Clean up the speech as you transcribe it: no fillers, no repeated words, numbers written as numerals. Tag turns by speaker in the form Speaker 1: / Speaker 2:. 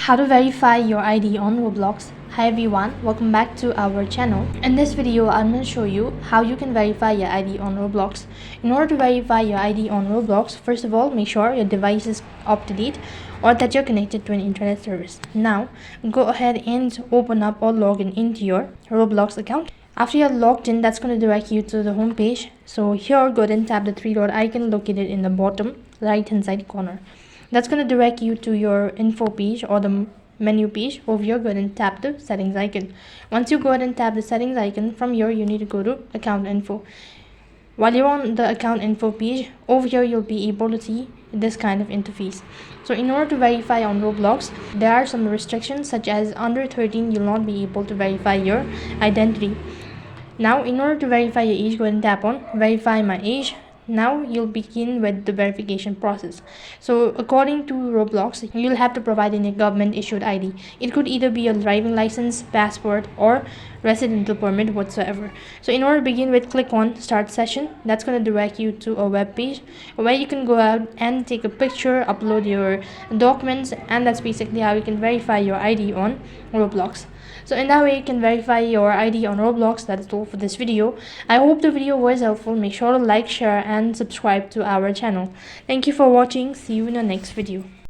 Speaker 1: How to verify your ID on Roblox. Hi everyone, welcome back to our channel. In this video, I'm going to show you how you can verify your ID on Roblox. In order to verify your ID on Roblox, first of all, make sure your device is up to date or that you're connected to an internet service. Now, go ahead and open up or log in into your Roblox account. After you're logged in, that's going to direct you to the home page. So here, go ahead and tap the three dot icon located in the bottom right hand side corner. That's going to direct you to your info page or the menu page. Over here, go ahead and tap the settings icon. Once you go ahead and tap the settings icon, from here you need to go to account info. While you're on the account info page, over here you'll be able to see this kind of interface. So in order to verify on Roblox, there are some restrictions such as under 13 you'll not be able to verify your identity. Now in order to verify your age, go ahead and tap on verify my age. Now you'll begin with the verification process. So according to Roblox, you'll have to provide any government issued ID. It could either be a driving license, passport, or residential permit whatsoever. So in order to begin with, click on start session. That's going to direct you to a web page where you can go out and take a picture, upload your documents, and that's basically how you can verify your ID on Roblox. So in that way you can verify your ID on Roblox. That is all for this video. I hope the video was helpful. Make sure to like, share and subscribe to our channel. Thank you for watching. See you in the next video.